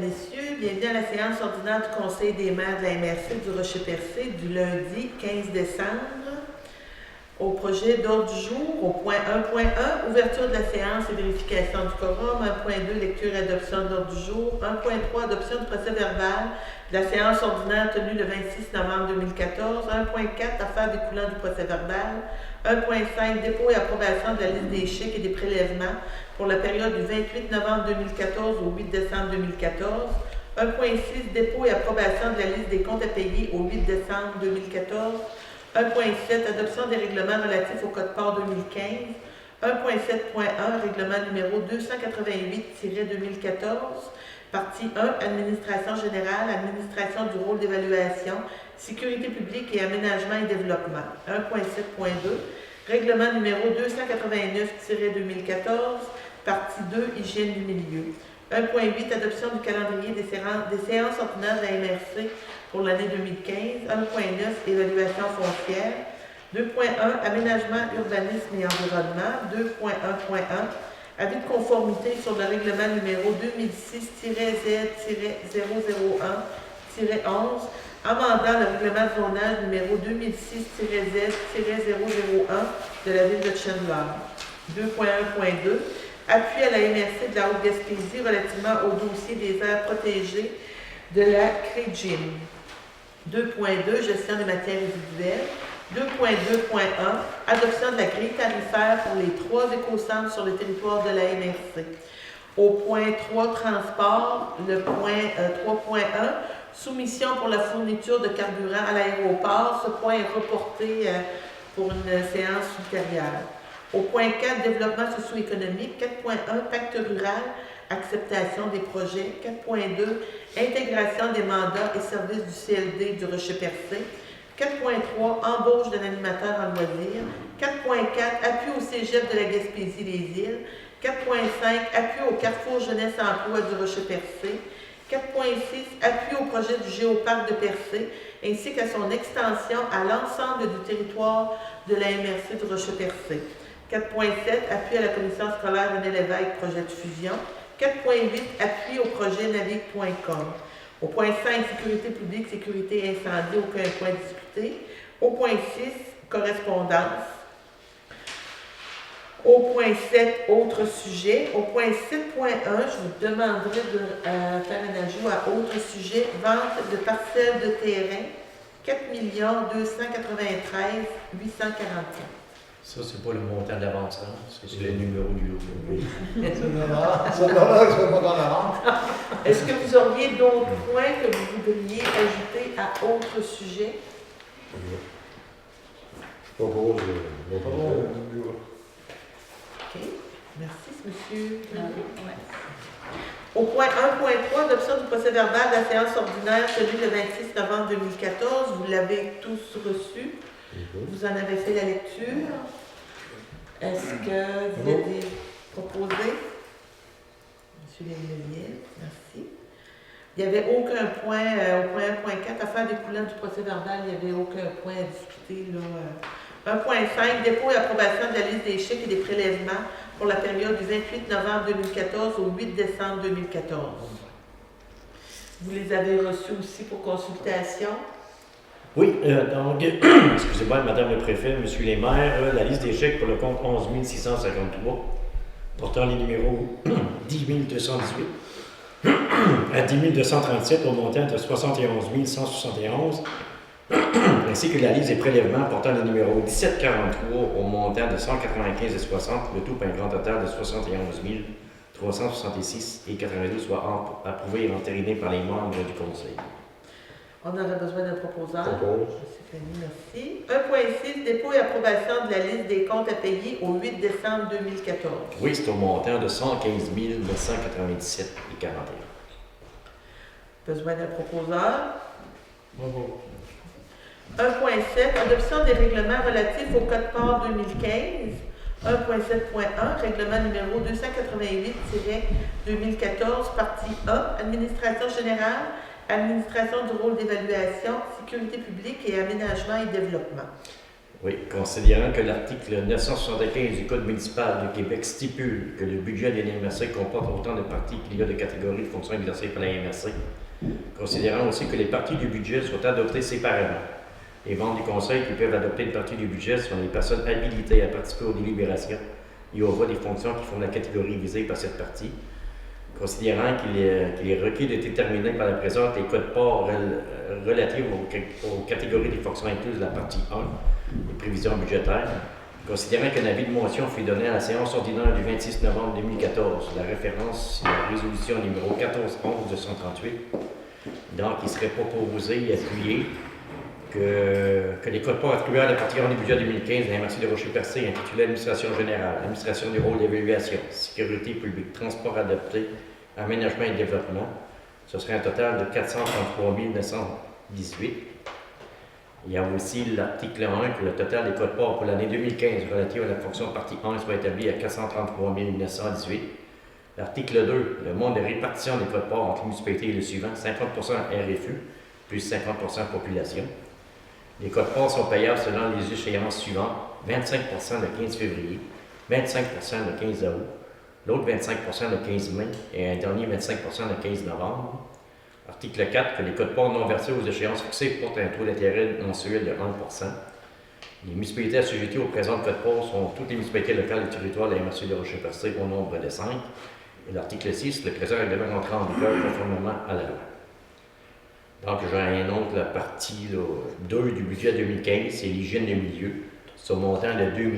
messieurs. Bienvenue à la séance ordinaire du Conseil des maires de la MRC du Rocher-Percé du lundi 15 décembre. Au projet d'ordre du jour, au point 1.1, ouverture de la séance et vérification du quorum. 1.2, lecture et adoption de l'ordre du jour. 1.3, adoption du procès verbal de la séance ordinaire tenue le 26 novembre 2014. 1.4, affaires découlant du procès verbal. 1.5, dépôt et approbation de la liste des chèques et des prélèvements pour la période du 28 novembre 2014 au 8 décembre 2014. 1.6, dépôt et approbation de la liste des comptes à payer au 8 décembre 2014. 1.7, adoption des règlements relatifs au Code-Part 2015. 1.7.1, règlement numéro 288-2014. Partie 1, administration générale, administration du rôle d'évaluation, sécurité publique et aménagement et développement. 1.7.2, règlement numéro 289-2014. Partie 2, hygiène du milieu. 1.8, adoption du calendrier des séances ordinaires de la MRC pour l'année 2015. 1.9, évaluation foncière. 2.1, aménagement, urbanisme et environnement. 2.1.1, avis de conformité sur le règlement numéro 2006-Z-001-11, amendant le règlement de zonage numéro 2006-Z-001 de la ville de Chenard. 2.1.2, appui à la MRC de la Haute-Gaspésie relativement au dossier des aires protégées de la CREGIM. 2.2, gestion des matières résiduelles. 2.2.1, adoption de la grille tarifaire pour les 3 écocentres sur le territoire de la MRC. Au point 3, transport, le point 3.1, soumission pour la fourniture de carburant à l'aéroport. Ce point est reporté pour une séance ultérieure. Au point 4, développement socio-économique. 4.1, pacte rural, acceptation des projets. 4.2, intégration des mandats et services du CLD du Rocher-Percé. 4.3, embauche d'un animateur en loisirs. 4.4, appui au cégep de la Gaspésie-les-Îles. 4.5, appui au Carrefour Jeunesse Emploi du Rocher-Percé. 4.6, appui au projet du Géoparc de Percé, ainsi qu'à son extension à l'ensemble du territoire de la MRC du Rocher-Percé. 4.7, appui à la commission scolaire René Lévesque, projet de fusion. 4.8, appui au projet navigue.com. Au point 5, sécurité publique, sécurité incendie, aucun point discuté. Au point 6, correspondance. Au point 7, autres sujets. Au point 7.1, je vous demanderai de faire un ajout à autres sujets. Vente de parcelles de terrain, 4 293 844. Ça, c'est pas le montant de la vente, ça. C'est le numéro du lot. Oui. C'est pas dans la vente. Est-ce que vous auriez d'autres points que vous voudriez ajouter à autres sujets? Je propose. OK. Merci, monsieur. Au point 1.3, adoption du procès verbal de la séance ordinaire tenue le 26 novembre 2014. Vous l'avez tous reçu. Vous en avez fait la lecture. Est-ce que vous avez proposé? Monsieur Lévesque, merci. Il n'y avait aucun point, au point 1.4, affaires découlant du procès verbal, il n'y avait aucun point à discuter. 1.5, dépôt et approbation de la liste des chèques et des prélèvements pour la période du 28 novembre 2014 au 8 décembre 2014. Vous les avez reçus aussi pour consultation? Oui, donc, excusez-moi, Madame le Préfet, Monsieur les maires, la liste des chèques pour le compte 11 653, portant les numéros 10 218 à 10 237 au montant de 71 171, ainsi que la liste des prélèvements portant les numéros 1743 au montant de 195,60, le tout pour un grand total de 71 366 et 82, soit approuvé et entériné par les membres du Conseil. On aurait besoin d'un proposeur. Propose. Merci. 1.6, dépôt et approbation de la liste des comptes à payer au 8 décembre 2014. Oui, c'est au montant de 115 997 et 41. Besoin d'un proposeur. 1.7, adoption des règlements relatifs au Code-Part 2015. 1.7.1, règlement numéro 288-2014, partie 1, administration générale, administration du rôle d'évaluation, sécurité publique et aménagement et développement. Oui, considérant que l'article 975 du Code municipal du Québec stipule que le budget de la MRC comporte autant de parties qu'il y a de catégories de fonctions exercées par la MRC, considérant aussi que les parties du budget soient adoptées séparément. Les membres du conseil qui peuvent adopter une partie du budget sont les personnes habilitées à participer aux délibérations et aux voix des fonctions qui font la catégorie visée par cette partie. Considérant qu'il est requis de déterminer par la présente les codes parts relatifs aux catégories des fonctions incluses de la partie 1, les prévisions budgétaires, considérant qu'un avis de motion fut donné à la séance ordinaire du 26 novembre 2014, la référence à la résolution numéro 1411-238, donc il serait proposé et appuyé que les codes parts attribués à la partie 1 du budget 2015 de la MRC de Rocher-Percé intitulé Administration générale, Administration du rôle d'évaluation, sécurité publique, transport adapté, aménagement et développement, ce serait un total de 433 918. Il y a aussi l'article 1 que le total des codes parts pour l'année 2015 relatif à la fonction partie 1 soit établi à 433 918. L'article 2, le mode de répartition des codes parts entre les municipalités est le suivant, 50% RFU plus 50% population. Les codes parts sont payables selon les échéances suivantes, 25% le 15 février, 25% le 15 août, l'autre 25% le 15 mai et un dernier 25% le 15 novembre. Article 4, que les codes parts non versés aux échéances fixées portent un taux d'intérêt mensuel de 1%. Les municipalités assujetties aux présentes codes parts sont toutes les municipalités locales du territoire de la MRC de Rocher-Percé au nombre de 5. Et l'article 6, le présent règlement entrera en vigueur conformément à la loi. Donc, j'ai un autre, la partie 2 du budget 2015, c'est l'hygiène de milieu. Ce montant de 2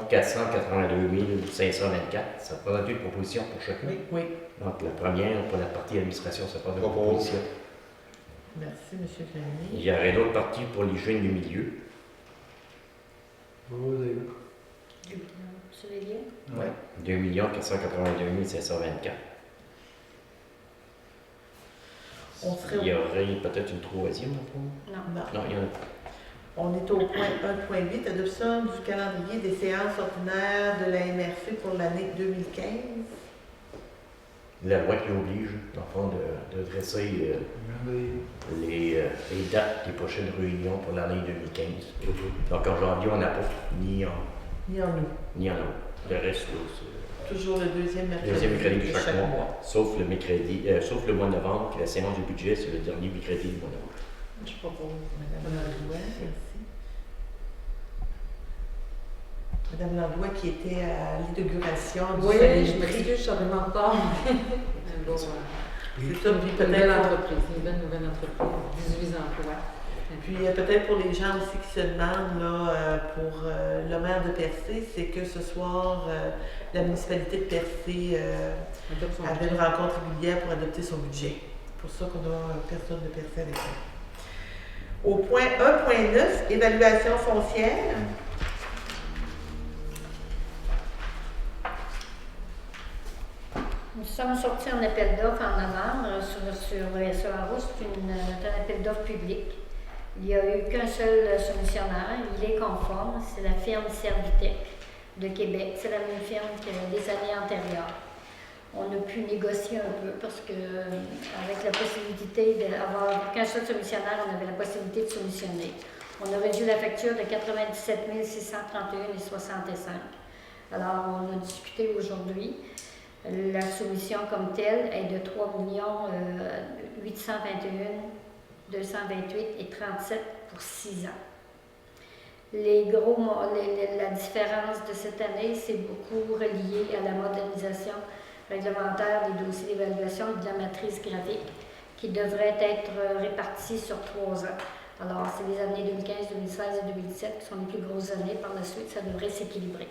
482 524. Ça prend une proposition pour chacun. Oui, oui. Donc, la première, pour la partie administration, ça prend une proposition. Merci, M. Grenier. Il y aurait d'autres parties pour l'hygiène du milieu. Sur les liens? Oui. 2 482 524. On serait Il y aurait peut-être une troisième, au fond? Non. Non. Non, il y en a pas. On est au point 1.8, adoption du calendrier des séances ordinaires de la MRC pour l'année 2015. La loi qui oblige, dans le fond, de dresser les dates des prochaines réunions pour l'année 2015. Donc en janvier, on n'a pas ni en Ni en nous. ni en août. Le reste, c'est Toujours le deuxième mercredi de chaque mois, sauf le mercredi, sauf le mois de novembre, qui est la séance du budget, c'est le dernier mercredi du mois de novembre. Je propose Mme Landouet, merci. Mme Landouet qui était à l'inauguration du Oui, Soleil je Prix. m'excuse, je suis vraiment pas. C'est ça, puis Une peut-être belle pour- entreprise, une belle nouvelle entreprise, 18 emplois. Puis peut-être pour les gens aussi qui se demandent là, pour le maire de Percé, c'est que ce soir, la municipalité de Percé avait une rencontre régulière pour adopter son budget. C'est pour ça qu'on a personne de Percé avec nous. Au point 1.9, évaluation foncière. Nous sommes sortis en appel d'offres en novembre sur SEARO. C'est un appel d'offres public. Il n'y a eu qu'un seul soumissionnaire. Il est conforme. C'est la firme Servitec de Québec. C'est la même firme que les années antérieures. On a pu négocier un peu parce que avec la possibilité d'avoir qu'un seul soumissionnaire, on avait la possibilité de soumissionner. On a réduit la facture de 97 631,65. Alors, on a discuté aujourd'hui. La soumission comme telle est de 3 821 228 et 37 pour 6 ans. La différence de cette année, c'est beaucoup relié à la modernisation réglementaire des dossiers d'évaluation et de la matrice graphique qui devrait être répartie sur 3 ans. Alors, c'est les années 2015, 2016 et 2017 qui sont les plus grosses années. Par la suite, ça devrait s'équilibrer.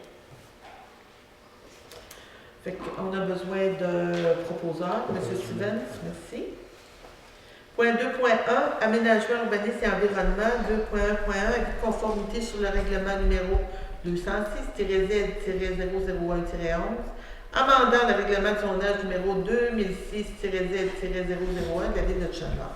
Fait qu'on a besoin de proposeur. M. Stevens, merci. Point 2.1, aménagement, urbanisme et environnement. 2.1.1, conformité sur le règlement numéro 206-Z-001-11, amendant le règlement de sondage numéro 2006-Z-001 de la ville de Chandler.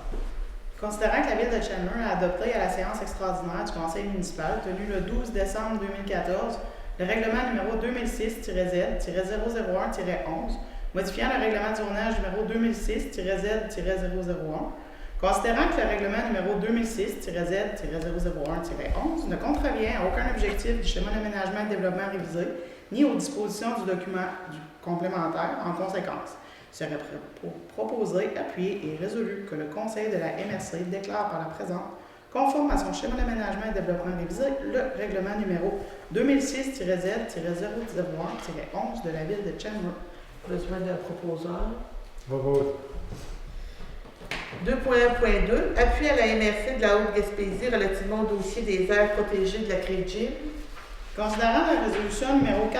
Considérant que la Ville de Chandler a adopté à la séance extraordinaire du Conseil municipal tenue le 12 décembre 2014 le règlement numéro 2006-Z-001-11, modifiant le règlement de zonage numéro 2006-Z-001 Considérant que le règlement numéro 2006-Z-001-11 ne contrevient à aucun objectif du schéma d'aménagement et de développement révisé, ni aux dispositions du document complémentaire, en conséquence, serait proposé, appuyé et résolu que le Conseil de la MRC déclare par la présente, conforme à son schéma d'aménagement et de développement révisé, le règlement numéro 2006-Z-001-11 de la ville de Chandler. Besoin d'un proposeur. Propose. 2.1.2. Appui à la MRC de la Haute-Gaspésie relativement au dossier des aires protégées de la CREGIM. Considérant la résolution numéro 14-07-148-0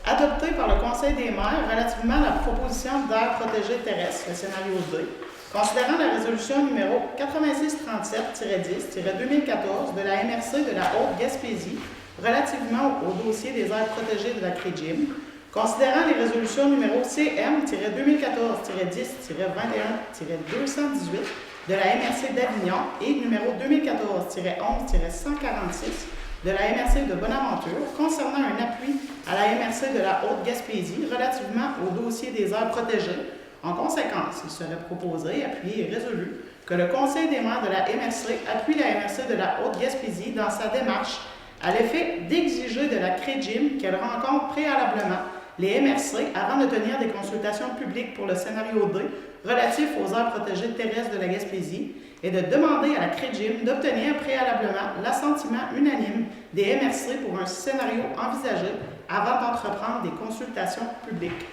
adoptée par le Conseil des maires relativement à la proposition d'aires protégées terrestres, le scénario 2, considérant la résolution numéro 8637-10-2014 de la MRC de la Haute-Gaspésie relativement au dossier des aires protégées de la CREGIM, considérant les résolutions numéro CM-2014-10-21-218 de la MRC d'Avignon et numéro 2014-11-146 de la MRC de Bonaventure concernant un appui à la MRC de la Haute-Gaspésie relativement au dossier des aires protégées. En conséquence, il serait proposé, appuyé et résolu que le Conseil des maires de la MRC appuie la MRC de la Haute-Gaspésie dans sa démarche à l'effet d'exiger de la CREGIM qu'elle rencontre préalablement les MRC avant de tenir des consultations publiques pour le scénario 2 relatif aux aires protégées terrestres de la Gaspésie et de demander à la CREGIM d'obtenir préalablement l'assentiment unanime des MRC pour un scénario envisagé avant d'entreprendre des consultations publiques.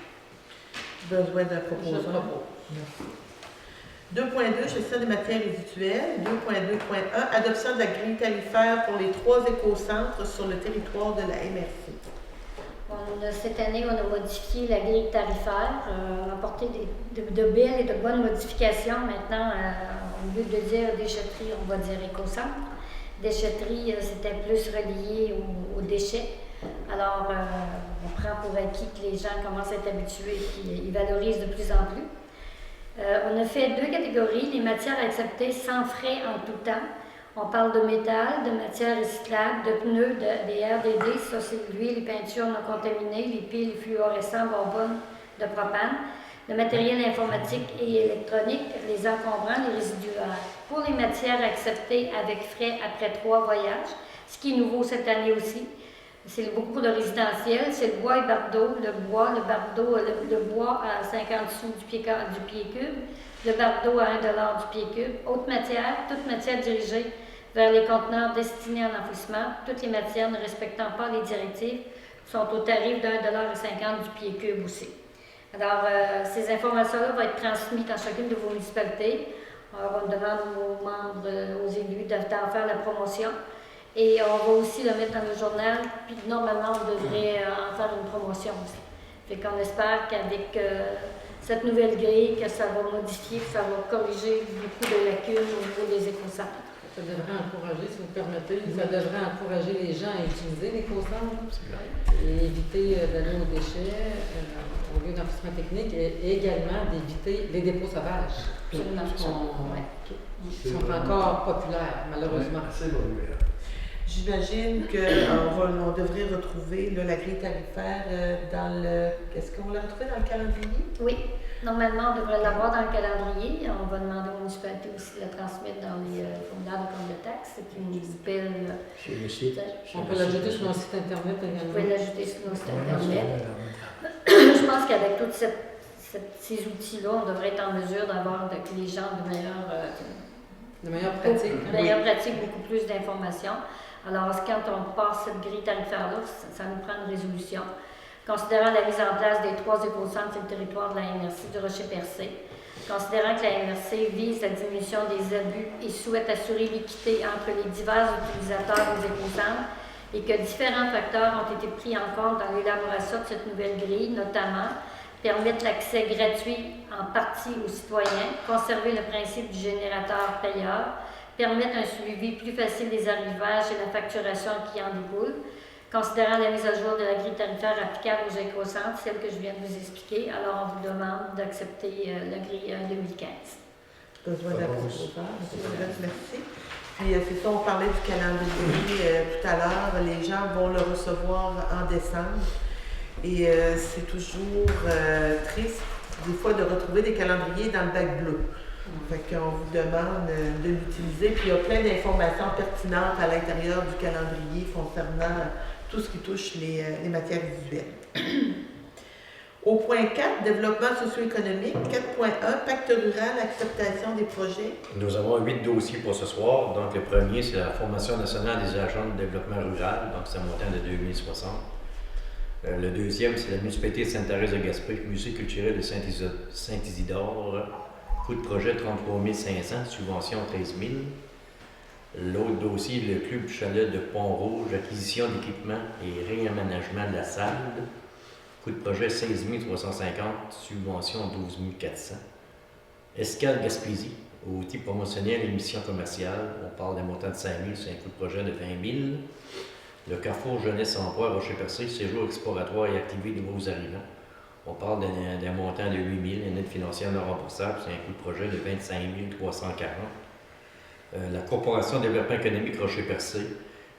Besoin d'un proposeur. 2.2. Gestion des matières résiduelles. 2.2.1. Adoption de la grille tarifaire pour les 3 écocentres sur le territoire de la MRC. Cette année, on a modifié la grille tarifaire, on a apporté de belles et de bonnes modifications. Maintenant, au lieu de dire déchetterie, on va dire écocentre. Déchetterie, c'était plus relié aux déchets. Alors, on prend pour acquis que les gens commencent à être habitués et qu'ils valorisent de plus en plus. On a fait 2 catégories, les matières acceptées sans frais en tout temps. On parle de métal, de matières recyclables, de pneus, des RDD, ça c'est l'huile, les peintures non contaminées, les piles, les fluorescents, bonbonnes de propane, le matériel informatique et électronique, les encombrants, les résiduaires. Pour les matières acceptées avec frais après 3 voyages, ce qui est nouveau cette année aussi, c'est beaucoup de résidentiel, c'est le bois et bardeau, le bois à 50 sous du pied cube, le bardeau à 1 $ du pied cube, haute matière, toute matière dirigée vers les conteneurs destinés en enfouissement, toutes les matières ne respectant pas les directives sont au tarif d'1,50 $ du pied cube aussi. Alors, ces informations-là vont être transmises dans chacune de vos municipalités. Alors, on demande aux membres, aux élus d'en faire la promotion. Et on va aussi le mettre dans le journal, puis normalement, on devrait en faire une promotion aussi. Fait qu'on espère qu'avec cette nouvelle grille, que ça va modifier, que ça va corriger beaucoup de lacunes au niveau des écocentres. Ça devrait encourager, si vous permettez, ça devrait encourager les gens à utiliser l'écocentre et éviter d'aller aux déchets au lieu d'enfouissement technique et également d'éviter les dépôts sauvages. Absolument. Qui sont encore populaires, malheureusement. C'est bon, J'imagine qu'on devrait retrouver là, la grille tarifaire dans le... Est-ce qu'on l'a retrouvé dans le calendrier? Oui, normalement, on devrait l'avoir dans le calendrier. On va demander aux municipalités aussi de la transmettre dans les formulaires de compte de taxes. C'est une belle... Sur le site. On peut l'ajouter sur notre site Internet Vous également. pouvez l'ajouter sur notre site Internet. Je pense qu'avec tous ces outils-là, on devrait être en mesure d'avoir que les gens de meilleures pratiques, beaucoup plus d'informations. Alors, quand on passe cette grille tarifaire-là, ça nous prend une résolution. Considérant la mise en place des 3 écocentres sur le territoire de la MRC du Rocher-Percé, considérant que la MRC vise la diminution des abus et souhaite assurer l'équité entre les divers utilisateurs des écocentres et que différents facteurs ont été pris en compte dans l'élaboration de cette nouvelle grille, notamment permettre l'accès gratuit en partie aux citoyens, conserver le principe du générateur payeur, permettre un suivi plus facile des arrivages et la facturation qui en découle, considérant la mise à jour de la grille tarifaire applicable aux écocentres, celle que je viens de vous expliquer. Alors, on vous demande d'accepter la grille 2015. Besoin d'un proposeur. Merci. Puis, c'est ça, on parlait du calendrier tout à l'heure. Les gens vont le recevoir en décembre. Et c'est toujours triste des fois de retrouver des calendriers dans le bac bleu. Fait qu'on vous demande de l'utiliser. Puis il y a plein d'informations pertinentes à l'intérieur du calendrier concernant tout ce qui touche les matières visuelles. Au point 4, développement socio-économique. 4.1, pacte rural, acceptation des projets. Nous avons 8 dossiers pour ce soir. Donc, le premier, c'est la formation nationale des agents de développement rural. Donc, c'est un montant de 2060. Le deuxième, c'est la municipalité de Sainte-Thérèse de Gaspé, musée culturel de Saint-Isidore. Coût de projet 33 500, subvention 13 000. L'autre dossier, le club chalet de Pont-Rouge, acquisition d'équipements et réaménagement de la salle. Coût de projet 16 350, subvention 12 400. Escale Gaspésie, outil promotionnel et mission commerciale. On parle d'un montant de 5 000, c'est un coût de projet de 20 000. Le Carrefour Jeunesse Emploi Rocher-Percé, séjour exploratoire et activer de nouveaux arrivants. On parle d'un montant de 8 000, une aide financière non remboursable, c'est un coût de projet de 25 340. La Corporation de développement économique Rocher-Percé,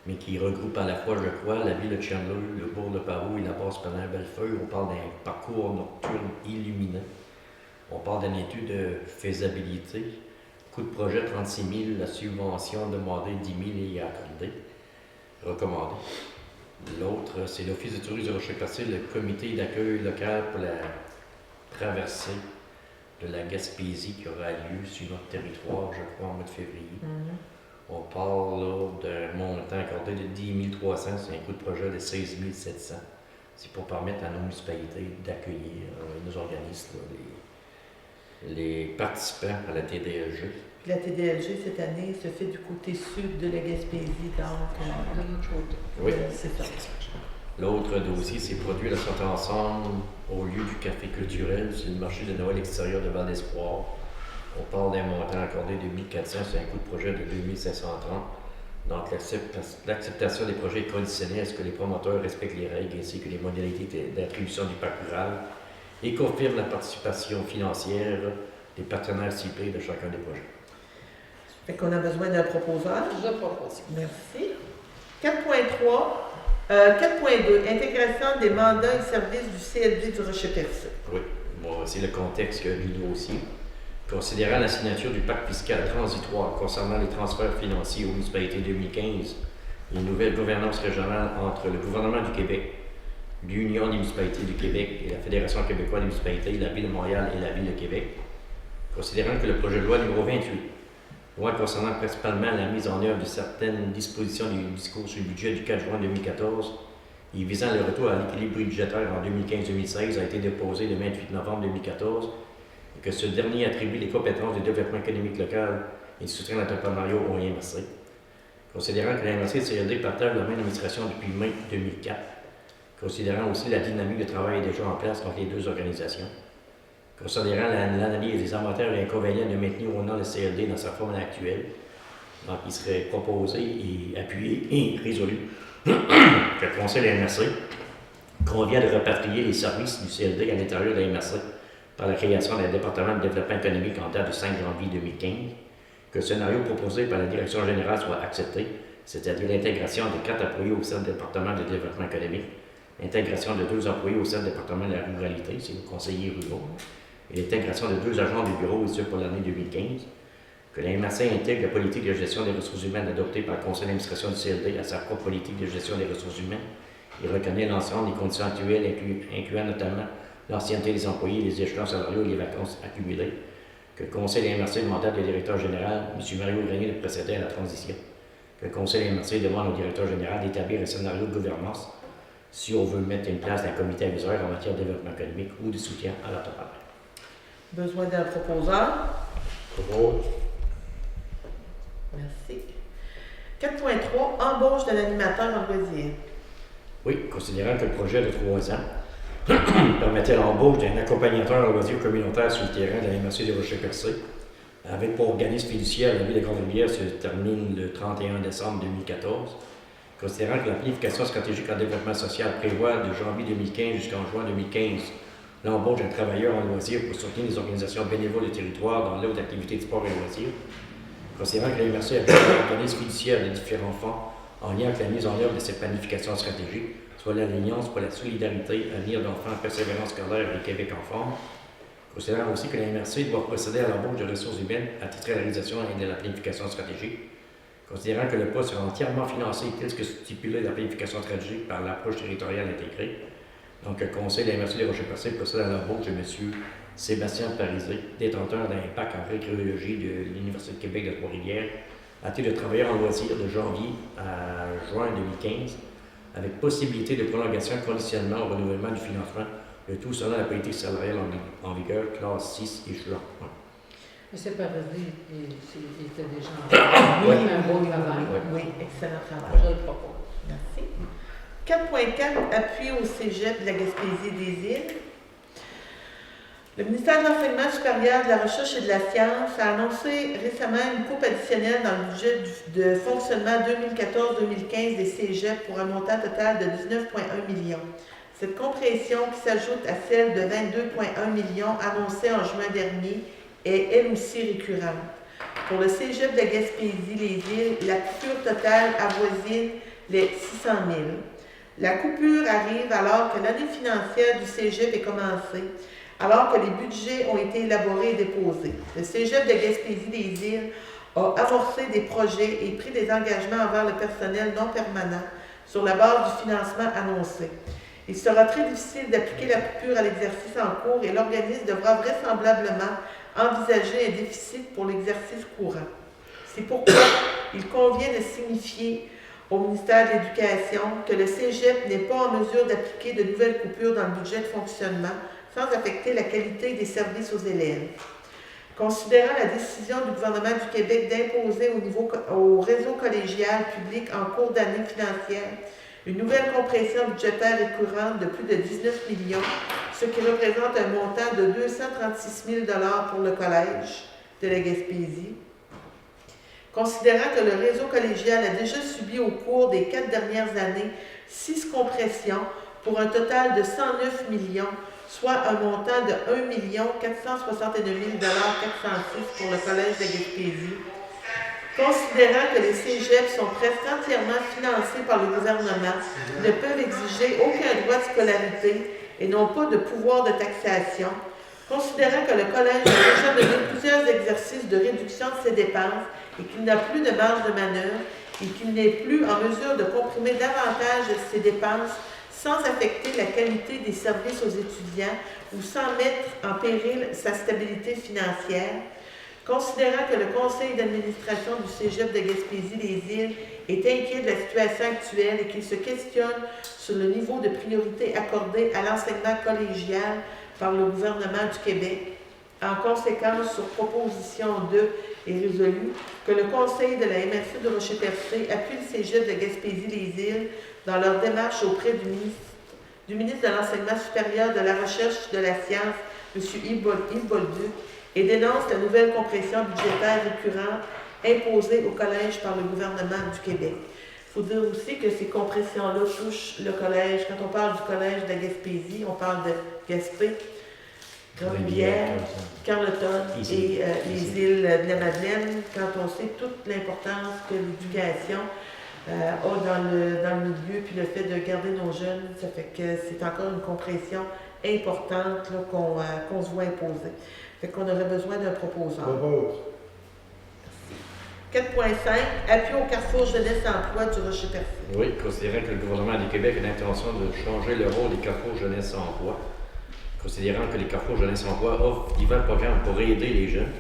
mais qui regroupe à la fois, je crois, la ville de Chandler, le bourg de Parou et la base pénale Bellefeuille. On parle d'un parcours nocturne illuminant. On parle d'une étude de faisabilité. Coût de projet 36 000, la subvention demandée 10 000 et accordée. Recommandée. L'autre, c'est l'Office de tourisme de Rocher-Percé, le comité d'accueil local pour la traversée de la Gaspésie qui aura lieu sur notre territoire, je crois, en mois de février. On parle là d'un montant accordé de 10 300, c'est un coût de projet de 16 700. C'est pour permettre à nos municipalités d'accueillir nos organismes, les participants à la TDLG. Puis la TDLG, cette année, se fait du côté sud de la Gaspésie, donc De notre côté. Oui. c'est ça. L'autre dossier, c'est produire le sorte ensemble au lieu du café culturel sur le marché de Noël extérieur de Val d'Espoir. On parle d'un montant accordé de 1 400, c'est un coût de projet de 2 530. Donc, l'acceptation des projets est conditionnée à ce que les promoteurs respectent les règles ainsi que les modalités d'attribution du parc rural et confirment la participation financière des partenaires ciblés de chacun des projets. Fait qu'on a besoin d'un proposeur. Je propose. Merci. 4.2, intégration des mandats et services du CLD du Rocher-Percé. Oui, bon, c'est le contexte du dossier. Considérant la signature du pacte fiscal transitoire concernant les transferts financiers aux municipalités 2015 et une nouvelle gouvernance régionale entre le gouvernement du Québec, l'Union des municipalités du Québec et la Fédération québécoise des municipalités, la Ville de Montréal et la Ville de Québec, considérant que le projet de loi numéro 28, loi concernant principalement la mise en œuvre de certaines dispositions du discours sur le budget du 4 juin 2014 et visant le retour à l'équilibre budgétaire en 2015-2016 a été déposé le 28 novembre 2014 et que ce dernier attribue les compétences du développement économique local et du soutien à l'entrepreneuriat au MRC. Considérant que la MRC et le CLD partagent la même administration depuis mai 2004, considérant aussi la dynamique de travail déjà en place entre les deux organisations, considérant l'analyse des avantages et inconvénients de maintenir au nom le CLD dans sa forme actuelle, donc il serait proposé et appuyé et résolu que le Conseil de la MRC convient de repatrier les services du CLD à l'intérieur de la MRC par la création d'un département de développement économique en date du 5 janvier 2015, que le scénario proposé par la Direction générale soit accepté, c'est-à-dire l'intégration de 4 employés au sein du département de développement économique, l'intégration de 2 employés au sein du département de la ruralité, c'est le conseiller ruraux, et l'intégration de 2 agents du bureau, et ce pour l'année 2015, que la MRC intègre la politique de gestion des ressources humaines adoptée par le conseil d'administration du CLD à sa propre politique de gestion des ressources humaines et reconnaît l'ensemble des conditions actuelles, incluant notamment l'ancienneté des employés, les échelons salariaux et les vacances accumulées, que le conseil de la MRC mandate le directeur général, M. Mario Grenier, de procéder à la transition, que le conseil de la MRC demande au directeur général d'établir un scénario de gouvernance si on veut mettre en place un comité aviseur en matière de développement économique ou de soutien à l'entrepreneuriat. Besoin d'un proposeur. Propose. Merci. 4.3, embauche de l'animateur en loisir. Oui, considérant que le projet de 3 ans permettait l'embauche d'un accompagnateur en loisirs communautaire sur le terrain de la MRC de Rocher-Percé, avec pour organisme fiduciaire la ville de Grande-Rivière se termine le 31 décembre 2014, considérant que la planification stratégique en développement social prévoit de janvier 2015 jusqu'en juin 2015 l'embauche d'un travailleur en loisirs pour soutenir les organisations bénévoles du territoire dans l'œuvre d'activités de sport et loisirs, considérant que la MRC a un organisme fiduciaire de différents fonds en lien avec la mise en œuvre de cette planification stratégique, soit l'Alliance pour la solidarité, Avenir d'enfants, Persévérance scolaire et Québec en forme, Considérant aussi que la MRC doit procéder à l'embauche de ressources humaines à titre de la réalisation et de la planification stratégique. Considérant que le poste sera entièrement financé tel que stipulé la planification stratégique par l'approche territoriale intégrée. Donc, le Conseil de la MRC de Rocher-Percé procède à l'embauche de M. Sébastien Parisé, détenteur d'un bac en récréologie de l'Université de Québec de Trois-Rivières, à titre de travailleur en loisirs de janvier à juin 2015, avec possibilité de prolongation conditionnement au renouvellement du financement, le tout selon la politique salariale en vigueur, classe 6 échelon 1. M. Paradis, il était déjà en Oui. un beau travail. Oui, excellent travail. Je le propose. Merci. 4.4, appui au cégep de la Gaspésie des Îles. Le ministère de l'Enseignement supérieur, de la Recherche et de la Science a annoncé récemment une coupe additionnelle dans le budget de fonctionnement 2014-2015 des cégeps pour un montant total de 19,1 millions. Cette compression, qui s'ajoute à celle de 22,1 millions annoncée en juin dernier, est elle aussi récurrente. Pour le cégep de la Gaspésie-les-Îles, la coupure totale avoisine les 600 000. La coupure arrive alors que l'année financière du cégep est commencée, alors que les budgets ont été élaborés et déposés. Le cégep de Gaspésie-les-Îles a amorcé des projets et pris des engagements envers le personnel non permanent sur la base du financement annoncé. Il sera très difficile d'appliquer la coupure à l'exercice en cours et l'organisme devra vraisemblablement envisager un déficit pour l'exercice courant. C'est pourquoi il convient de signifier au ministère de l'Éducation que le cégep n'est pas en mesure d'appliquer de nouvelles coupures dans le budget de fonctionnement sans affecter la qualité des services aux élèves. Considérant la décision du gouvernement du Québec d'imposer au réseau collégial public en cours d'année financière une nouvelle compression budgétaire récurrente de plus de 19 millions, ce qui représente un montant de 236 000 $ pour le Collège de la Gaspésie. Considérant que le réseau collégial a déjà subi au cours des 4 dernières années 6 compressions pour un total de 109 millions, soit un montant de 1 469 406 pour le Collège de la Gaspésie. Considérant que les cégeps sont presque entièrement financés par le gouvernement, ne peuvent exiger aucun droit de scolarité et n'ont pas de pouvoir de taxation, considérant que le Collège a déjà donné plusieurs exercices de réduction de ses dépenses et qu'il n'a plus de marge de manœuvre et qu'il n'est plus en mesure de comprimer davantage ses dépenses sans affecter la qualité des services aux étudiants ou sans mettre en péril sa stabilité financière, considérant que le conseil d'administration du cégep de Gaspésie-les-Îles est inquiet de la situation actuelle et qu'il se questionne sur le niveau de priorité accordé à l'enseignement collégial par le gouvernement du Québec, en conséquence, sur proposition de est résolu que le conseil de la MRC de Rocher-Percé appuie le cégep de Gaspésie-les-Îles dans leur démarche auprès du ministre de l'Enseignement supérieur, de la Recherche et de la Science, M. Yves Bolduc, et dénonce la nouvelle compression budgétaire récurrente imposée au Collège par le gouvernement du Québec. Il faut dire aussi que ces compressions-là touchent le Collège. Quand on parle du Collège de la Gaspésie, on parle de Gaspé, Grande-Rivière, Carleton et les îles de la Madeleine, quand on sait toute l'importance que l'éducation a dans le milieu, puis le fait de garder nos jeunes, ça fait que c'est encore une compression importante là, qu'on se voit imposer. Fait qu'on aurait besoin d'un proposeur. 4.5, appui au Carrefour Jeunesse-Emploi du Rocher-Percé. Oui, considérant que le gouvernement du Québec a l'intention de changer le rôle des Carrefours Jeunesse-Emploi, considérant que les Carrefours Jeunesse-Emploi offrent divers programmes pour aider les jeunes,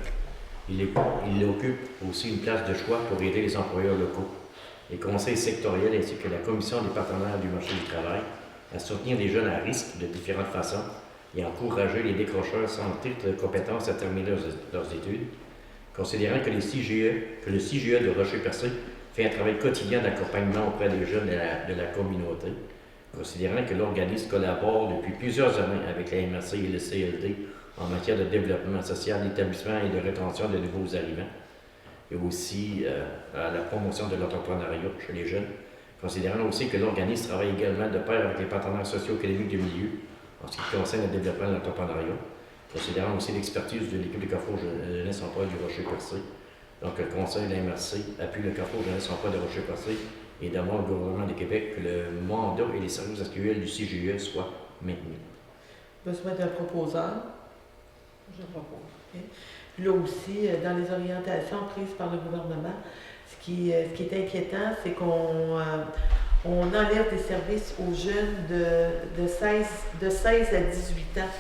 il occupe aussi une place de choix pour aider les employeurs locaux, les conseils sectoriels ainsi que la Commission des partenaires du marché du travail à soutenir les jeunes à risque de différentes façons et encourager les décrocheurs sans titre de compétence à terminer leurs études, considérant que le CIGE de Rocher-Percé fait un travail quotidien d'accompagnement auprès des jeunes de la communauté, considérant que l'organisme collabore depuis plusieurs années avec la MRC et le CLD en matière de développement social, d'établissement et de rétention de nouveaux arrivants, et aussi à la promotion de l'entrepreneuriat chez les jeunes, considérant aussi que l'organisme travaille également de pair avec les partenaires socio-économiques du milieu en ce qui concerne le développement de l'entrepreneuriat, considérant aussi l'expertise de l'équipe de Carrefour Jeunesse-Emploi du Rocher-Percé. Donc, le conseil de la MRC appuie le Carrefour Jeunesse-Emploi de Rocher-Percé et demande au gouvernement du Québec que le mandat et les services actuels du CIGE soient maintenus. Besoin d'un proposeur. Je propose. Là aussi, dans les orientations prises par le gouvernement, ce qui est inquiétant, c'est qu'on enlève des services aux jeunes de 16 à 18 ans.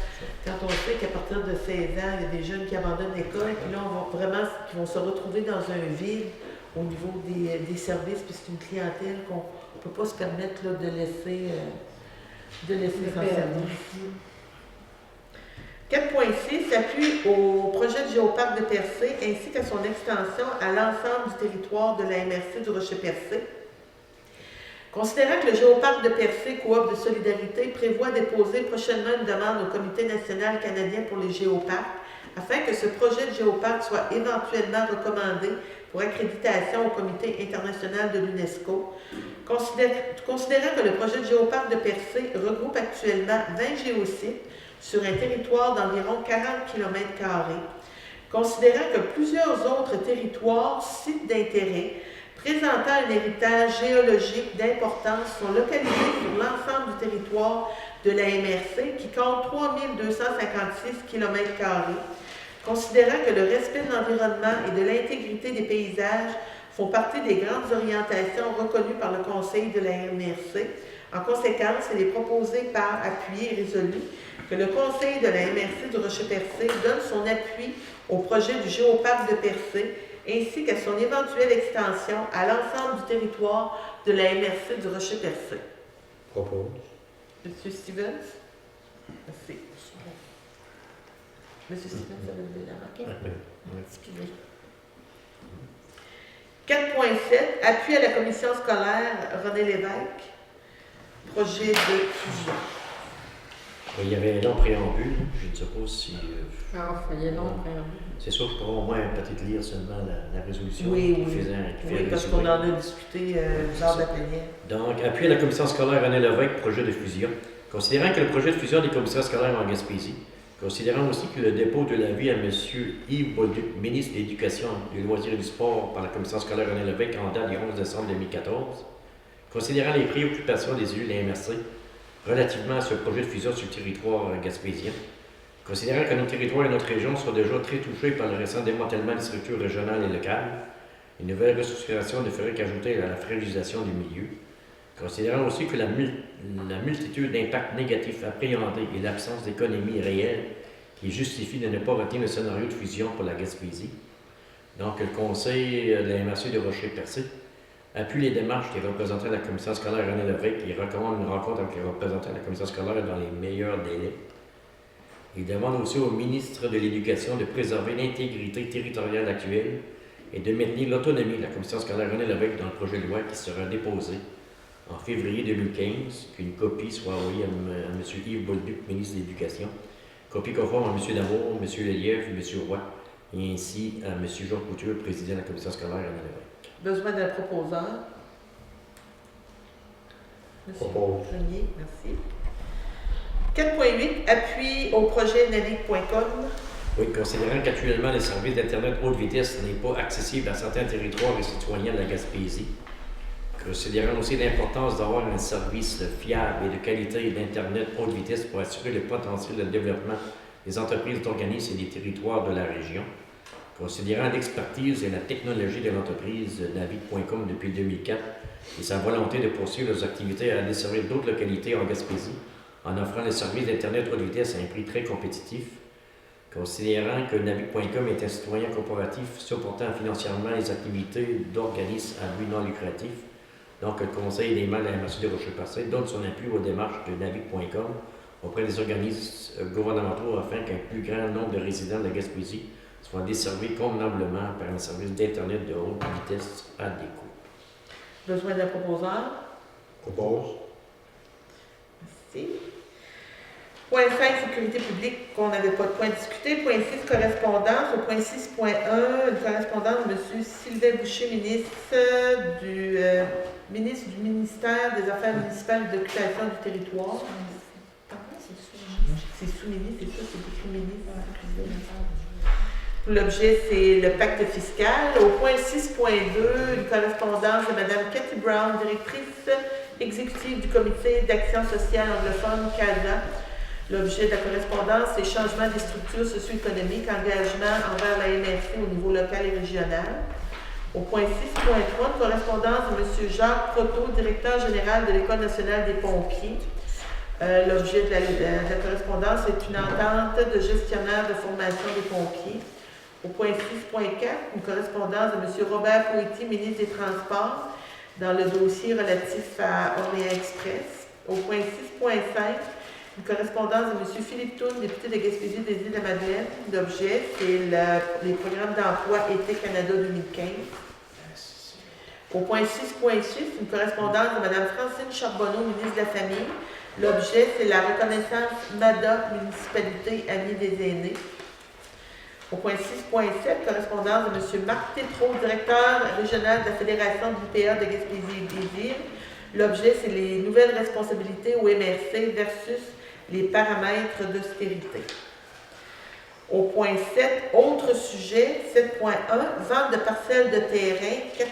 Quand on sait qu'à partir de 16 ans, il y a des jeunes qui abandonnent l'école, puis là, qui vont se retrouver dans un vide au niveau des services, puis c'est une clientèle qu'on ne peut pas se permettre là, de laisser sans service. 4.6 appuie au projet de géoparc de Percé ainsi qu'à son extension à l'ensemble du territoire de la MRC du Rocher-Percé. Considérant que le géoparc de Percé, coop de solidarité, prévoit déposer prochainement une demande au Comité national canadien pour les géoparcs afin que ce projet de géoparc soit éventuellement recommandé pour accréditation au Comité international de l'UNESCO, considérant que le projet de géoparc de Percé regroupe actuellement 20 géosites sur un territoire d'environ 40 km², considérant que plusieurs autres territoires, sites d'intérêt, présentant un héritage géologique d'importance sont localisés sur l'ensemble du territoire de la MRC qui compte 3256 km², considérant que le respect de l'environnement et de l'intégrité des paysages font partie des grandes orientations reconnues par le Conseil de la MRC. En conséquence, il est proposé par appui et résolu que le Conseil de la MRC du Rocher-Percé donne son appui au projet du géoparc de Percé ainsi qu'à son éventuelle extension à l'ensemble du territoire de la MRC du Rocher-Percé. Propose. Monsieur Stevens? Merci. Monsieur Stevens, ça veut dire la Excusez. 4.7, appui à la commission scolaire René Lévesque, projet de fusion. Il y avait un long préambule, je ne sais pas si... il est long, préambule. C'est sûr que je pourrais au moins peut-être lire seulement la résolution Oui, qui fait oui, parce qu'on en a discuté lors de la plénière. Donc, appui à la commission scolaire René Lévesque, projet de fusion. Considérant que le projet de fusion des commissaires scolaires en Gaspésie, considérant aussi que le dépôt de l'avis à M. Yves Bolduc, ministre de l'Éducation, du loisir et du sport par la commission scolaire René Lévesque en date du 11 décembre 2014, considérant les préoccupations des élus de la MRC relativement à ce projet de fusion sur le territoire gaspésien, considérant que notre territoire et notre région sont déjà très touchés par le récent démantèlement des structures régionales et locales, une nouvelle restructuration ne ferait qu'ajouter à la fragilisation du milieu, considérant aussi que la multitude d'impacts négatifs appréhendés et l'absence d'économie réelle qui justifie de ne pas retenir le scénario de fusion pour la Gaspésie. Donc, le Conseil de la MRC de Rocher-Percé appuie les démarches des représentants de la commission scolaire René Lévesque et recommande une rencontre avec les représentants de la commission scolaire dans les meilleurs délais. Il demande aussi au ministre de l'Éducation de préserver l'intégrité territoriale actuelle et de maintenir l'autonomie de la commission scolaire René Lévesque dans le projet de loi qui sera déposé en février 2015, qu'une copie soit envoyée à M. Yves Bolduc, ministre de l'Éducation, copie conforme à M. Damour, M. Lelièvre et M. Roy, et ainsi à M. Georges Couture, président de la commission scolaire René Lévesque. Besoin d'un proposeur? Monsieur Grenier, merci. 4.8, appui au projet navigue.com. Oui, considérant qu'actuellement le service d'Internet haute vitesse n'est pas accessible à certains territoires et citoyens de la Gaspésie, considérant aussi l'importance d'avoir un service fiable et de qualité d'Internet haute vitesse pour assurer le potentiel de développement des entreprises, d'organismes et des territoires de la région, considérant l'expertise et la technologie de l'entreprise Navigue.com depuis 2004 et sa volonté de poursuivre leurs activités à desservir d'autres localités en Gaspésie en offrant le service d'Internet haute vitesse à un prix très compétitif, considérant que Navigue.com est un citoyen corporatif supportant financièrement les activités d'organismes à but non lucratif. Donc, le Conseil des maires de la MRC de Rocher-Percé donne son appui aux démarches de Navigue.com auprès des organismes gouvernementaux afin qu'un plus grand nombre de résidents de la Gaspésie soient desservis convenablement par un service d'Internet de haute vitesse adéquat. Besoin d'un proposeur? Propose. Merci. Point 5, sécurité publique, qu'on n'avait pas de point discuté. Point 6, correspondance. Au point 6.1, une correspondance de M. Sylvain Boucher, ministre du ministère des Affaires municipales et d'occupation du territoire. C'est sous-ministre, c'est ça, c'est sous-ministre. L'objet, c'est le pacte fiscal. Au point 6.2, une correspondance de Mme Cathy Brown, directrice exécutive du Comité d'action sociale anglophone CASA, L'objet de la correspondance, c'est changement des structures socio-économiques, engagement envers la MRC au niveau local et régional. Au point 6.3, correspondance de M. Jacques Proto, directeur général de l'École nationale des pompiers. L'objet de la correspondance est une entente de gestionnaire de formation des pompiers. Au point 6.4, une correspondance de M. Robert Poitier, ministre des Transports, dans le dossier relatif à Orléans Express. Au point 6.5, une correspondance de M. Philippe Tourne, député de Gaspésie des Îles-de-la-Madeleine. L'objet, c'est les programmes d'emploi Été Canada 2015. Au point 6.6, une correspondance de Mme Francine Charbonneau, ministre de la Famille. L'objet, c'est la reconnaissance MADA, municipalité amie des aînés. Au point 6.7, correspondance de M. Marc Tétrault, directeur régional de la Fédération de l'IPA de Gaspésie et des Îles. L'objet, c'est les nouvelles responsabilités au MRC versus les paramètres d'austérité. Au point 7, autre sujet, 7.1, vente de parcelles de terrain, 4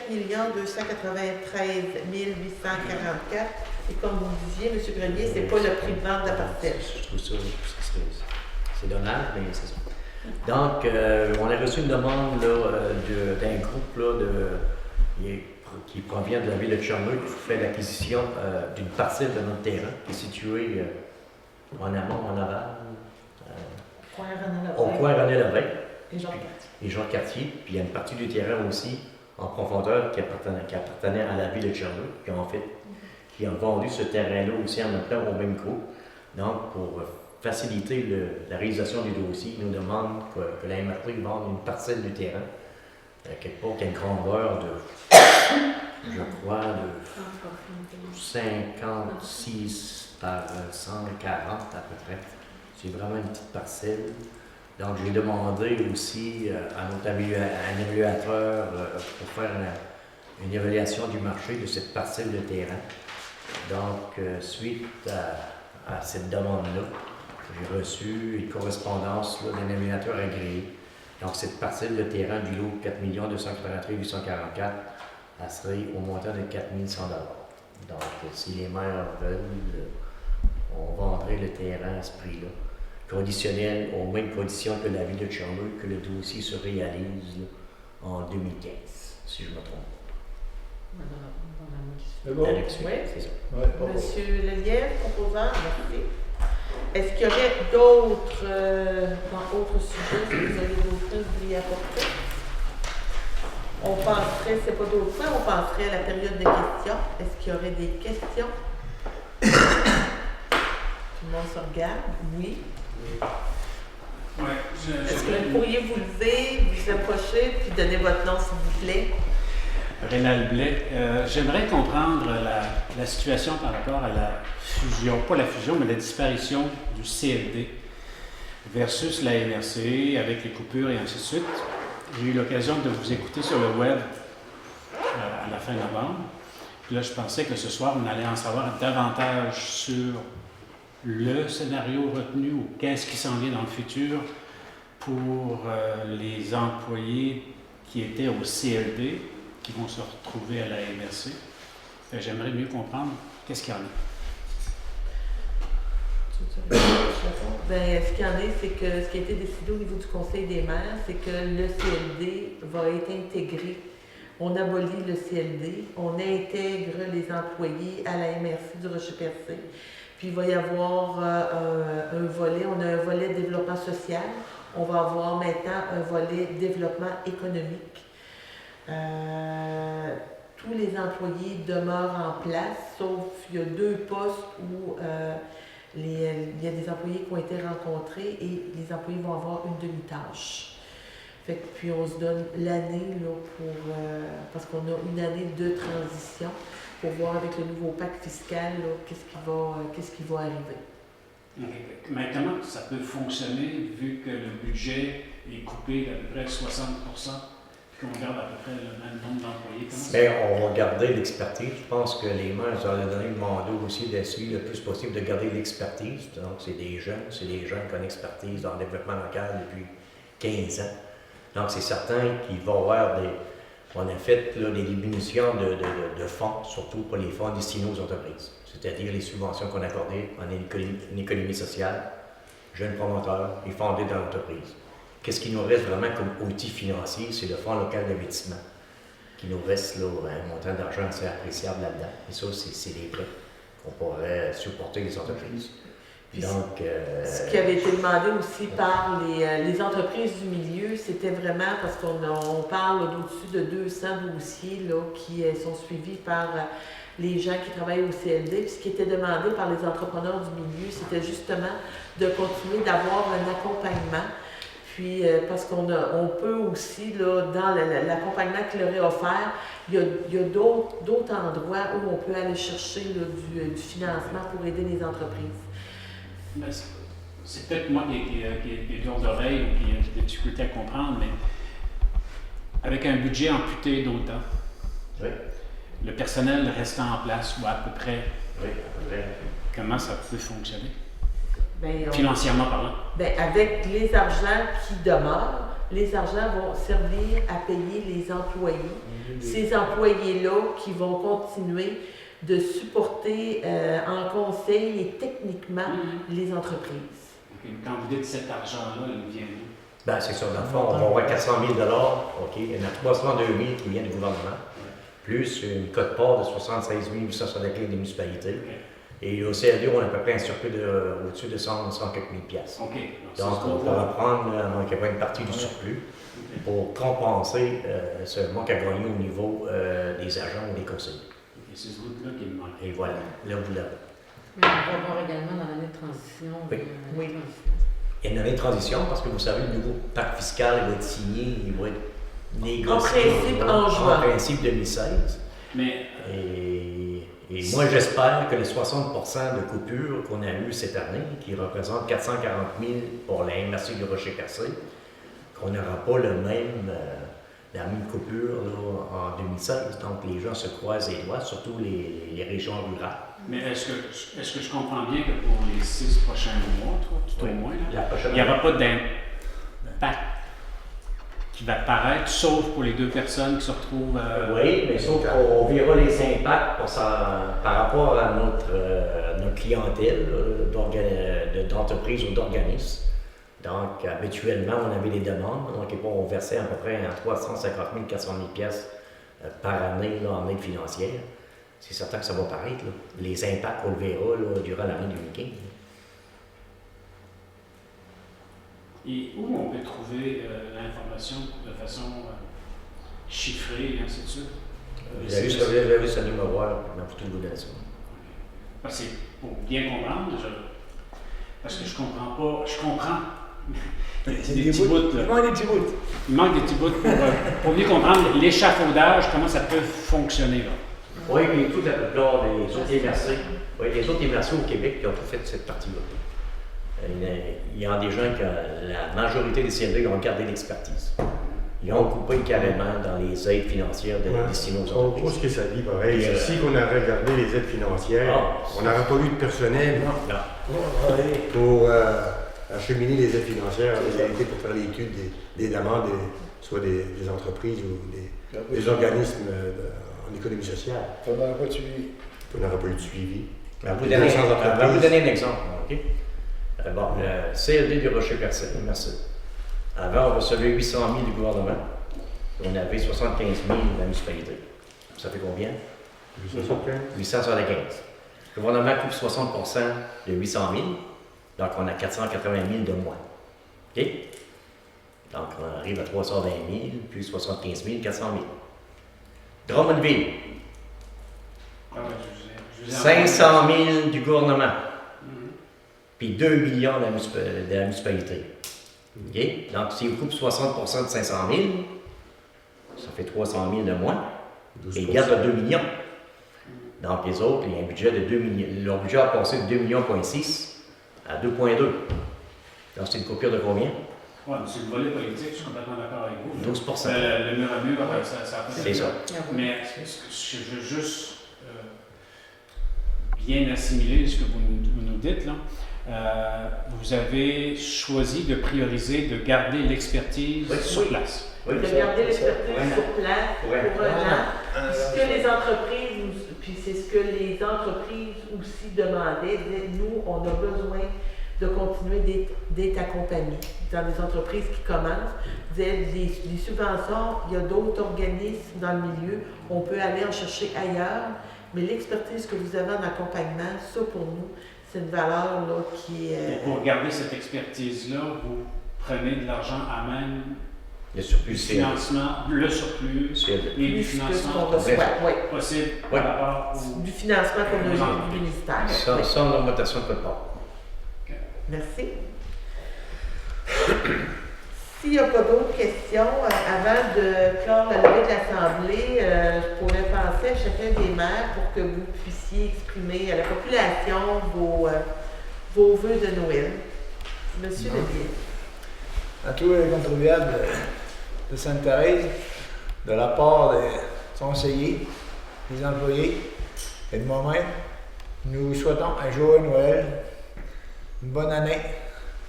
293 844. Et comme vous disiez, M. Grenier, c'est pas le prix de vente de la parcelle. Je trouve ça, c'est dommage, mais c'est ça. Donc, on a reçu une demande d'un groupe là, qui provient de la ville de Charlevoix qui fait l'acquisition d'une parcelle de notre terrain qui est située en amont, en aval, au coin René-Lévesque et Jean-Cartier. Puis il y a une partie du terrain aussi en profondeur qui appartenait à la ville de Charlevoix, qui ont vendu ce terrain-là aussi en même temps au même groupe. Donc, pour faciliter la réalisation du dossier, ils nous demandent que la MRC vende une parcelle du terrain, quelque part qui a une grandeur de, je crois, de 56 par 140 à peu près. C'est vraiment une petite parcelle. Donc, j'ai demandé aussi à notre évaluateur pour faire une évaluation du marché de cette parcelle de terrain. Donc, suite à cette demande-là, j'ai reçu une correspondance d'un évaluateur agréé. Donc, cette parcelle de terrain du lot 4 283 844, elle serait au montant de 4 100 $. Donc, si les maires veulent, on vendrait le terrain à ce prix-là, conditionnel aux mêmes conditions que la ville de Charlevoix, que le dossier se réalise là, en 2015, si je me trompe. C'est bon? Oui. C'est ça. Ouais, pas bon. Monsieur Lelièvre, proposant, merci. Est-ce qu'il y aurait d'autres sujets que vous avez d'autres choses que vous vouliez apporter? On penserait, c'est pas d'autres points, on penserait à la période de questions. Est-ce qu'il y aurait des questions? Tout le monde se regarde? Oui. Est-ce que vous pourriez vous lever, vous approcher, puis donner votre nom, s'il vous plaît? Rénal Blais. J'aimerais comprendre la situation par rapport à la fusion, pas la fusion, mais la disparition du CLD versus la MRC avec les coupures et ainsi de suite. J'ai eu l'occasion de vous écouter sur le web à la fin novembre. Puis là, je pensais que ce soir, on allait en savoir davantage sur le scénario retenu ou qu'est-ce qui s'en vient dans le futur pour les employés qui étaient au CLD, qui vont se retrouver à la MRC. J'aimerais mieux comprendre qu'est-ce qu'il y en a. Ben, ce qu'il y en a, c'est que ce qui a été décidé au niveau du Conseil des maires, c'est que le CLD va être intégré. On abolit le CLD, on intègre les employés à la MRC du Rocher-Percé. Puis il va y avoir un volet, on a un volet développement social, on va avoir maintenant un volet développement économique. Tous les employés demeurent en place, sauf il y a 2 postes où il y a des employés qui ont été rencontrés et les employés vont avoir une demi-tâche. Fait que, puis on se donne l'année là, parce qu'on a une année de transition pour voir avec le nouveau pacte fiscal là, qu'est-ce qui va arriver. Okay. Maintenant, ça peut fonctionner vu que le budget est coupé d'à peu près 60%. Qu'on garde à peu près le même nombre d'employés. Bien, on va garder l'expertise. Je pense que les maires ont donné le mandat aussi d'essayer le plus possible de garder l'expertise. Donc, c'est des jeunes qui ont une expertise dans le développement local depuis 15 ans. Donc, c'est certain qu'il va y avoir on a fait là, des diminutions de fonds, surtout pour les fonds destinés aux entreprises. C'est-à-dire les subventions qu'on accordait en économie sociale jeunes promoteurs et fondés dans l'entreprise. Qu'est-ce qui nous reste vraiment comme outil financier? C'est le Fonds local d'investissement qui nous reste là, un montant d'argent assez appréciable là-dedans. Et ça, c'est des prêts qu'on pourrait supporter les entreprises. Donc, ce qui avait été demandé aussi par les entreprises du milieu, c'était vraiment parce qu'on parle d'au-dessus de 200 dossiers là, qui sont suivis par les gens qui travaillent au CLD. Puis ce qui était demandé par les entrepreneurs du milieu, c'était justement de continuer d'avoir un accompagnement. Puis, parce qu'on peut aussi, là, dans l'accompagnement qu'il leur est offert, il y a d'autres endroits où on peut aller chercher là, du financement pour aider les entreprises. Ben, c'est peut-être moi qui ai dur d'oreille ou qui a des difficultés à comprendre, mais avec un budget amputé d'autant, oui. Le personnel restant en place ou à peu près, Oui, à peu près. Comment ça peut fonctionner? Bien, Financièrement parlant. Bien, avec les argents qui demeurent, les argents vont servir à payer les employés. Ces employés-là qui vont continuer de supporter en conseil et techniquement les entreprises. Okay. Quand vous dites cet argent-là, il vient d'où? Ben, c'est ça. Dans le fond, on va avoir 400 000 OK. Il y en a 302 000 qui viennent du gouvernement, plus une cote-part de 76 875 des municipalités. Okay. Et au CLD, on a à peu près un surplus au-dessus de 100 quelques mille piastres. Okay. Donc, on va reprendre une partie du surplus pour compenser ce manque à gagner au niveau des agents ou des conseillers. Et c'est ce bout-là qui me manque. Et voilà, là vous l'avez. Mais on va voir également dans l'année de transition. Oui. Oui. Il y a une année de transition parce que vous savez, le nouveau pacte fiscal va être signé, il va être négocié. En principe, en juin. En principe 2016. Mais Et moi, j'espère que les 60 de coupures qu'on a eues cette année, qui représentent 440 000 pour la MRC du Rocher-Percé, qu'on n'aura pas la même coupure là, en 2016. Donc, les gens se croisent les doigts, surtout les régions rurales. Mais est-ce que je comprends bien que pour les 6 prochains mois, tout au moins, là, il n'y aura pas d'impact qui va apparaître, sauf pour les 2 personnes qui se retrouvent... Oui, mais sauf qu'on verra les impacts par rapport à notre clientèle d'entreprise ou d'organismes. Donc, habituellement, on avait des demandes. Donc, on versait à peu près entre 350 000 et 400 000 piastres par année là, en aide financière. C'est certain que ça va paraître. Là. Les impacts, on le verra là, durant l'année 2015. Et où on peut trouver l'information de façon chiffrée et ainsi de suite? Vous avez juste à me voir dans tout le bout de la semaine. Parce que pour bien comprendre, parce que je comprends pas, je comprends. Il y a des petits bouts, là. Il manque des petits bouts. Il manque des petits bouts pour mieux comprendre l'échafaudage, comment ça peut fonctionner. Là. Oui, mais toute la plupart des autres MRC, les autres MRC au Québec qui ont tout fait cette partie-là. Il y a des gens que la majorité des CLD ont gardé l'expertise. Ils ont coupé carrément dans les aides financières destinées aux On entreprises. pense que ça dit pareil. Si on aurait regardé les aides financières, on n'aurait pas eu de personnel pour acheminer les aides financières en réalité pour faire l'étude des demandes, soit des entreprises ou des organismes en économie sociale. On n'aurait pas de suivi. On n'aurait pas eu de suivi. Je vais vous donner un exemple. OK? Bon, le CLD du Rocher-Percé, merci. Avant, on recevait 800 000 du gouvernement. On avait 75 000 de la municipalité. Ça fait combien? 875. Le gouvernement coupe 60 de 800 000. Donc, on a 480 000 de moins. OK? Donc, on arrive à 320 000, puis 75 000, 400 000. Drummondville, 500 000 du gouvernement, puis 2 millions de la municipalité. Okay? Donc, si on coupe 60 de 500 000, ça fait 300 000 de moins, et ils gardent 2 millions. Donc, les autres, il y a un budget de 2 millions. Leur budget a passé de 2,6 millions à 2,2. Donc, c'est une coupure de combien? Oui, mais c'est le volet politique, je suis complètement d'accord avec vous. 12 Le mur à mur, ça a pas C'est ça. Mais je veux juste bien assimiler ce que vous nous dites, là. Vous avez choisi de prioriser, de garder l'expertise sur place. Oui, De garder l'expertise sur place pour un an. Ce que les entreprises, puis c'est ce que les entreprises aussi demandaient, nous, on a besoin de continuer d'être accompagnés dans des entreprises qui commencent. Vous avez les subventions, il y a d'autres organismes dans le milieu, on peut aller en chercher ailleurs, mais l'expertise que vous avez en accompagnement, ça pour nous, c'est une valeur là, qui est... Et pour garder cette expertise-là, vous prenez de l'argent à même Le surplus du CLD. financement, le surplus CLD. et du plus que ce qu'on financement reçoit, oui. possible Ouais. par rapport au... Du financement qu'on a Sans- eu du ministère. Oui. Sans augmentation de code part. Merci. S'il n'y a pas d'autres questions, avant de clore la levée de l'Assemblée, je pourrais penser à chacun des maires pour que vous puissiez exprimer à la population vos vœux de Noël. Monsieur Lebier. À tous les contribuables de Sainte-Thérèse, de la part des conseillers, des employés et de moi-même, nous vous souhaitons un joyeux Noël, une bonne année,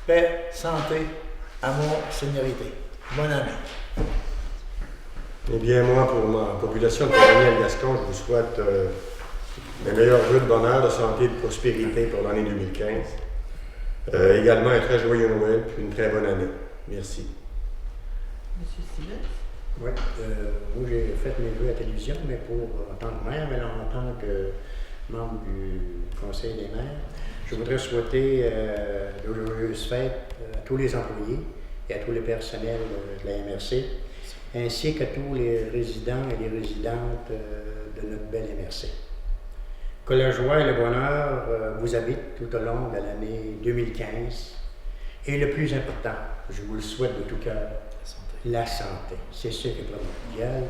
paix, santé, amour, sécurité. Bonne année. Eh bien, moi, pour ma population de Daniel-Gascon, je vous souhaite les meilleurs vœux de bonheur, de santé et de prospérité pour l'année 2015. Également un très joyeux Noël puis une très bonne année. Merci. Monsieur Stevens. Oui, moi j'ai fait mes vœux à la télévision, mais en tant que maire, mais en tant que membre du Conseil des maires, je voudrais souhaiter de joyeuses fêtes à tous les employés et à tous les personnels de la MRC, ainsi qu'à tous les résidents et les résidentes de notre belle MRC. Que la joie et le bonheur vous habitent tout au long de l'année 2015. Et le plus important, je vous le souhaite de tout cœur, la santé. C'est ce qui est primordial.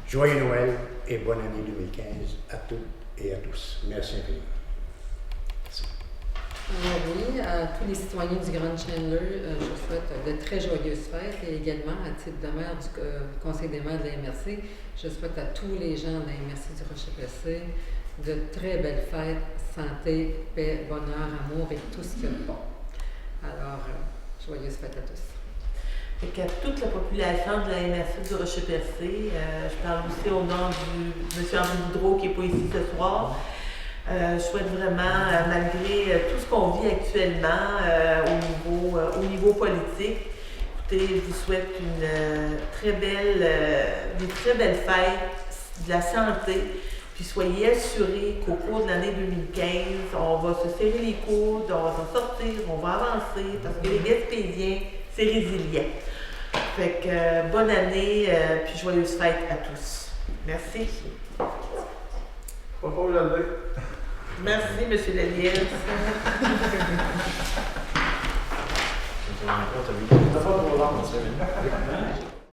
Joyeux Noël et bonne année 2015 à toutes et à tous. Merci infiniment. Oui, à tous les citoyens du Grand Chandler, je souhaite de très joyeuses fêtes et également, à titre de maire du Conseil des maires de la MRC, je souhaite à tous les gens de la MRC du Rocher-Percé de très belles fêtes, santé, paix, bonheur, amour et tout ce qu'il y a de bon. Alors, joyeuses fêtes à tous. Et qu'à toute la population de la MRC du Rocher-Percé, je parle aussi au nom de M. Henri Boudreau qui n'est pas ici ce soir. Je souhaite vraiment, malgré tout ce qu'on vit actuellement au niveau politique, écoutez, je vous souhaite des très belles fêtes, de la santé, puis soyez assurés qu'au cours de l'année 2015, on va se serrer les coudes, on va s'en sortir, on va avancer, parce que les Gaspésiens, c'est résilient. Fait que bonne année, puis joyeuses fêtes à tous. Merci. Pas pour le Merci, M. Lelièvre. C'est une rencontre avec- pas pour l'an.